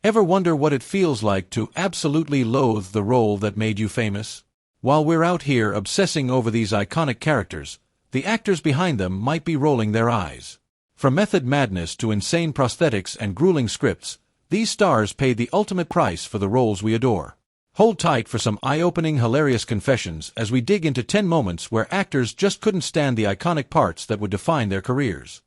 Ever wonder what it feels like to absolutely loathe the role that made you famous? While we're out here obsessing over these iconic characters, the actors behind them might be rolling their eyes. From method madness to insane prosthetics and grueling scripts, these stars paid the ultimate price for the roles we adore. Hold tight for some eye-opening, hilarious confessions as we dig into 10 moments where actors just couldn't stand the iconic parts that would define their careers.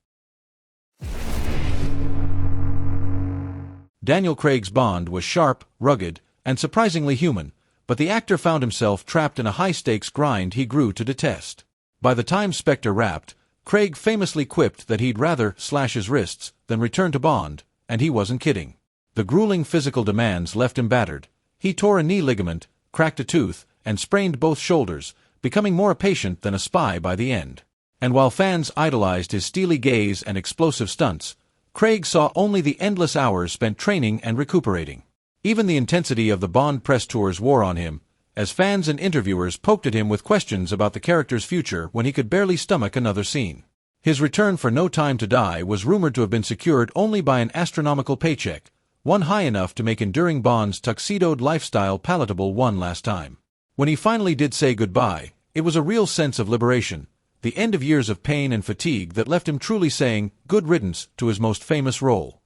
Daniel Craig's Bond was sharp, rugged, and surprisingly human, but the actor found himself trapped in a high-stakes grind he grew to detest. By the time Spectre wrapped, Craig famously quipped that he'd rather slash his wrists than return to Bond, and he wasn't kidding. The grueling physical demands left him battered. He tore a knee ligament, cracked a tooth, and sprained both shoulders, becoming more a patient than a spy by the end. And while fans idolized his steely gaze and explosive stunts, Craig saw only the endless hours spent training and recuperating. Even the intensity of the Bond press tours wore on him, as fans and interviewers poked at him with questions about the character's future when he could barely stomach another scene. His return for No Time to Die was rumored to have been secured only by an astronomical paycheck, one high enough to make enduring Bond's tuxedoed lifestyle palatable one last time. When he finally did say goodbye, it was a real sense of liberation, the end of years of pain and fatigue that left him truly saying, good riddance, to his most famous role.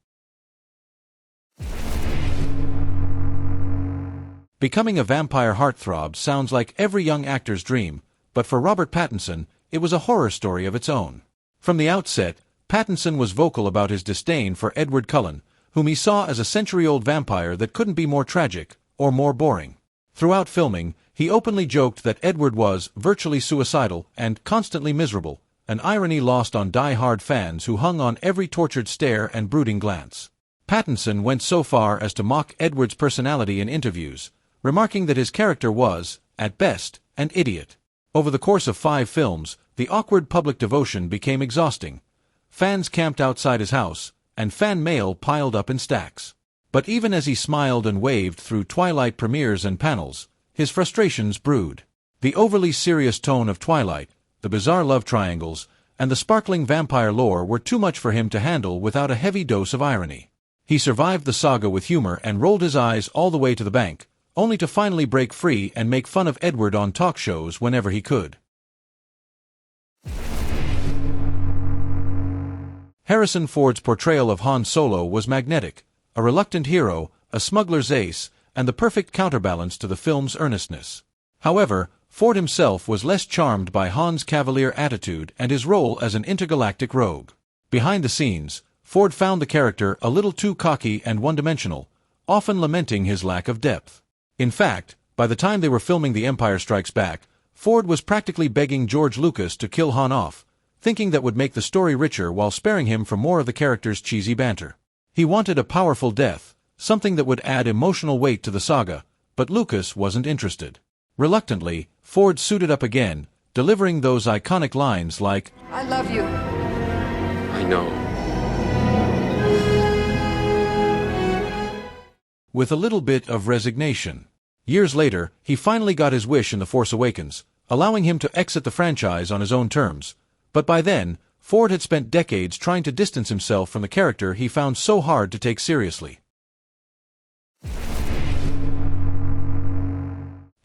Becoming a vampire heartthrob sounds like every young actor's dream, but for Robert Pattinson, it was a horror story of its own. From the outset, Pattinson was vocal about his disdain for Edward Cullen, whom he saw as a century-old vampire that couldn't be more tragic, or more boring. Throughout filming, he openly joked that Edward was virtually suicidal and constantly miserable, an irony lost on die-hard fans who hung on every tortured stare and brooding glance. Pattinson went so far as to mock Edward's personality in interviews, remarking that his character was, at best, an idiot. Over the course of 5 films, the awkward public devotion became exhausting. Fans camped outside his house, and fan mail piled up in stacks. But even as he smiled and waved through Twilight premieres and panels, his frustrations brewed. The overly serious tone of Twilight, the bizarre love triangles, and the sparkling vampire lore were too much for him to handle without a heavy dose of irony. He survived the saga with humor and rolled his eyes all the way to the bank, only to finally break free and make fun of Edward on talk shows whenever he could. Harrison Ford's portrayal of Han Solo was magnetic, a reluctant hero, a smuggler's ace, and the perfect counterbalance to the film's earnestness. However, Ford himself was less charmed by Han's cavalier attitude and his role as an intergalactic rogue. Behind the scenes, Ford found the character a little too cocky and one-dimensional, often lamenting his lack of depth. In fact, by the time they were filming The Empire Strikes Back, Ford was practically begging George Lucas to kill Han off, thinking that would make the story richer while sparing him from more of the character's cheesy banter. He wanted a powerful death, something that would add emotional weight to the saga, but Lucas wasn't interested. Reluctantly, Ford suited up again, delivering those iconic lines like, "I love you." I know. With a little bit of resignation. Years later, he finally got his wish in The Force Awakens, allowing him to exit the franchise on his own terms. But by then, Ford had spent decades trying to distance himself from the character he found so hard to take seriously.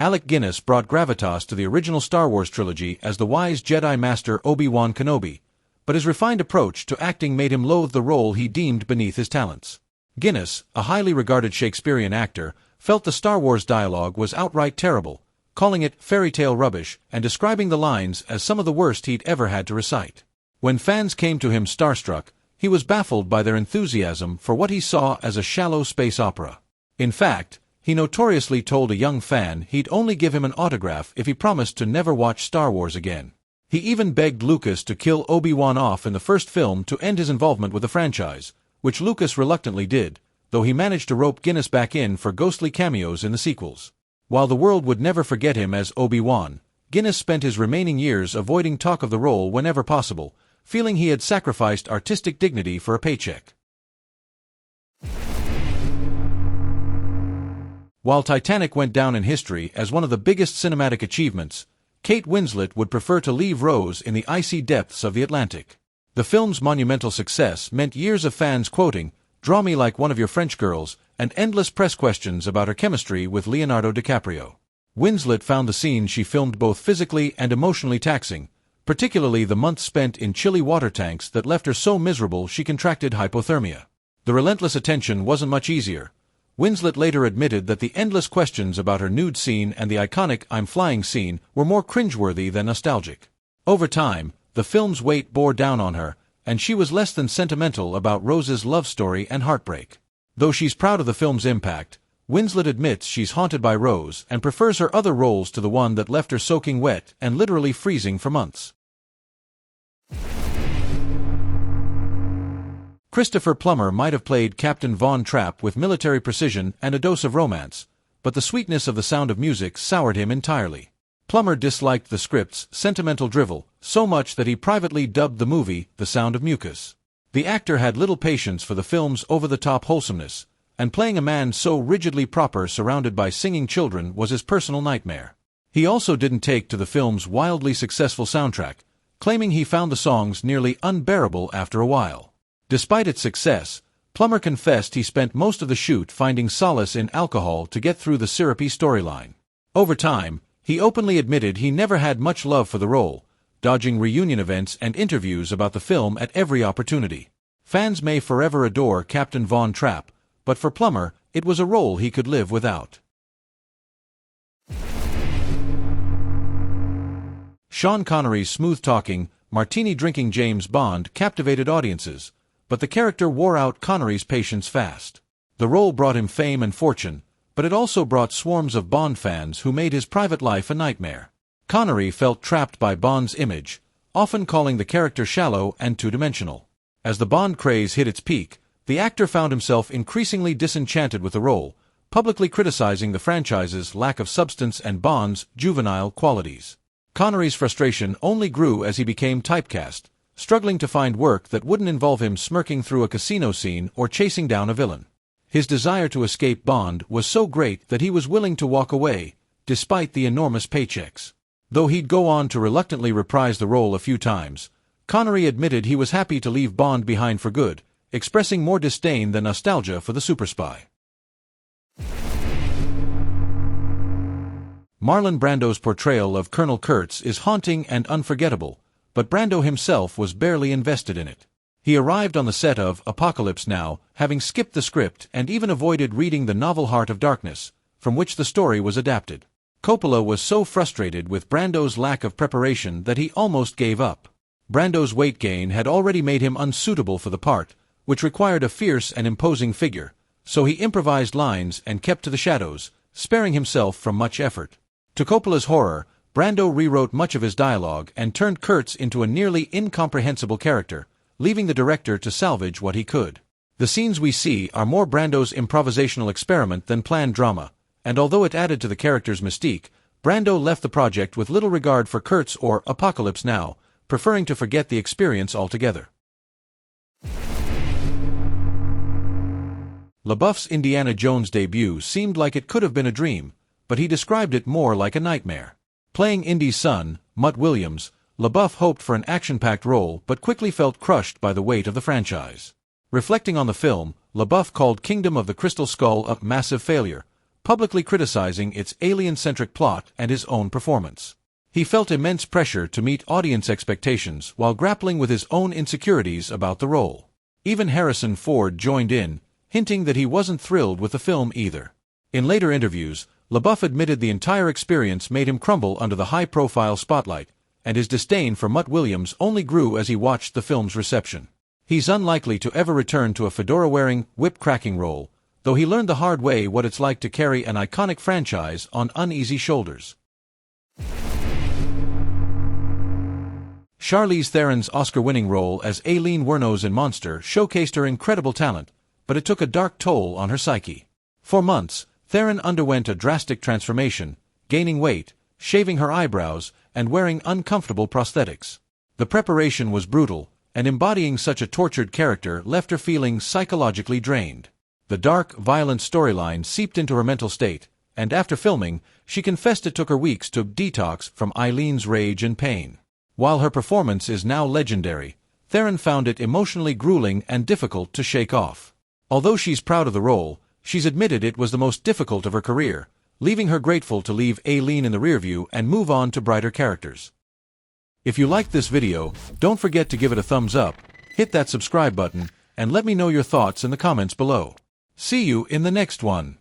Alec Guinness brought gravitas to the original Star Wars trilogy as the wise Jedi Master Obi-Wan Kenobi, but his refined approach to acting made him loathe the role he deemed beneath his talents. Guinness, a highly regarded Shakespearean actor, felt the Star Wars dialogue was outright terrible, calling it fairy tale rubbish and describing the lines as some of the worst he'd ever had to recite. When fans came to him starstruck, he was baffled by their enthusiasm for what he saw as a shallow space opera. In fact, he notoriously told a young fan he'd only give him an autograph if he promised to never watch Star Wars again. He even begged Lucas to kill Obi-Wan off in the first film to end his involvement with the franchise, which Lucas reluctantly did, though he managed to rope Guinness back in for ghostly cameos in the sequels. While the world would never forget him as Obi-Wan, Guinness spent his remaining years avoiding talk of the role whenever possible, feeling he had sacrificed artistic dignity for a paycheck. While Titanic went down in history as one of the biggest cinematic achievements, Kate Winslet would prefer to leave Rose in the icy depths of the Atlantic. The film's monumental success meant years of fans quoting, Draw Me Like One of Your French Girls, and endless press questions about her chemistry with Leonardo DiCaprio. Winslet found the scenes she filmed both physically and emotionally taxing, particularly the months spent in chilly water tanks that left her so miserable she contracted hypothermia. The relentless attention wasn't much easier. Winslet later admitted that the endless questions about her nude scene and the iconic I'm Flying scene were more cringeworthy than nostalgic. Over time, the film's weight bore down on her, and she was less than sentimental about Rose's love story and heartbreak. Though she's proud of the film's impact, Winslet admits she's haunted by Rose and prefers her other roles to the one that left her soaking wet and literally freezing for months. Christopher Plummer might have played Captain Von Trapp with military precision and a dose of romance, but the sweetness of The Sound of Music soured him entirely. Plummer disliked the script's sentimental drivel so much that he privately dubbed the movie The Sound of Mucus. The actor had little patience for the film's over-the-top wholesomeness, and playing a man so rigidly proper surrounded by singing children was his personal nightmare. He also didn't take to the film's wildly successful soundtrack, claiming he found the songs nearly unbearable after a while. Despite its success, Plummer confessed he spent most of the shoot finding solace in alcohol to get through the syrupy storyline. Over time, he openly admitted he never had much love for the role, dodging reunion events and interviews about the film at every opportunity. Fans may forever adore Captain Von Trapp, but for Plummer, it was a role he could live without. Sean Connery's smooth-talking, martini-drinking James Bond captivated audiences, but the character wore out Connery's patience fast. The role brought him fame and fortune, but it also brought swarms of Bond fans who made his private life a nightmare. Connery felt trapped by Bond's image, often calling the character shallow and two-dimensional. As the Bond craze hit its peak, the actor found himself increasingly disenchanted with the role, publicly criticizing the franchise's lack of substance and Bond's juvenile qualities. Connery's frustration only grew as he became typecast, struggling to find work that wouldn't involve him smirking through a casino scene or chasing down a villain. His desire to escape Bond was so great that he was willing to walk away, despite the enormous paychecks. Though he'd go on to reluctantly reprise the role a few times, Connery admitted he was happy to leave Bond behind for good, expressing more disdain than nostalgia for the super spy. Marlon Brando's portrayal of Colonel Kurtz is haunting and unforgettable, but Brando himself was barely invested in it. He arrived on the set of Apocalypse Now, having skipped the script and even avoided reading the novel Heart of Darkness, from which the story was adapted. Coppola was so frustrated with Brando's lack of preparation that he almost gave up. Brando's weight gain had already made him unsuitable for the part, which required a fierce and imposing figure, so he improvised lines and kept to the shadows, sparing himself from much effort. To Coppola's horror, Brando rewrote much of his dialogue and turned Kurtz into a nearly incomprehensible character, leaving the director to salvage what he could. The scenes we see are more Brando's improvisational experiment than planned drama, and although it added to the character's mystique, Brando left the project with little regard for Kurtz or Apocalypse Now, preferring to forget the experience altogether. LaBeouf's Indiana Jones debut seemed like it could have been a dream, but he described it more like a nightmare. Playing Indy's son, Mutt Williams, LaBeouf hoped for an action-packed role but quickly felt crushed by the weight of the franchise. Reflecting on the film, LaBeouf called Kingdom of the Crystal Skull a massive failure, publicly criticizing its alien-centric plot and his own performance. He felt immense pressure to meet audience expectations while grappling with his own insecurities about the role. Even Harrison Ford joined in, hinting that he wasn't thrilled with the film either. In later interviews, LaBeouf admitted the entire experience made him crumble under the high-profile spotlight, and his disdain for Mutt Williams only grew as he watched the film's reception. He's unlikely to ever return to a fedora-wearing, whip-cracking role, though he learned the hard way what it's like to carry an iconic franchise on uneasy shoulders. Charlize Theron's Oscar-winning role as Aileen Wuornos in Monster showcased her incredible talent, but it took a dark toll on her psyche. For months, Theron underwent a drastic transformation, gaining weight, shaving her eyebrows, and wearing uncomfortable prosthetics. The preparation was brutal, and embodying such a tortured character left her feeling psychologically drained. The dark, violent storyline seeped into her mental state, and after filming, she confessed it took her weeks to detox from Aileen's rage and pain. While her performance is now legendary, Theron found it emotionally grueling and difficult to shake off. Although she's proud of the role, she's admitted it was the most difficult of her career, leaving her grateful to leave Aileen in the rearview and move on to brighter characters. If you liked this video, don't forget to give it a thumbs up, hit that subscribe button, and let me know your thoughts in the comments below. See you in the next one.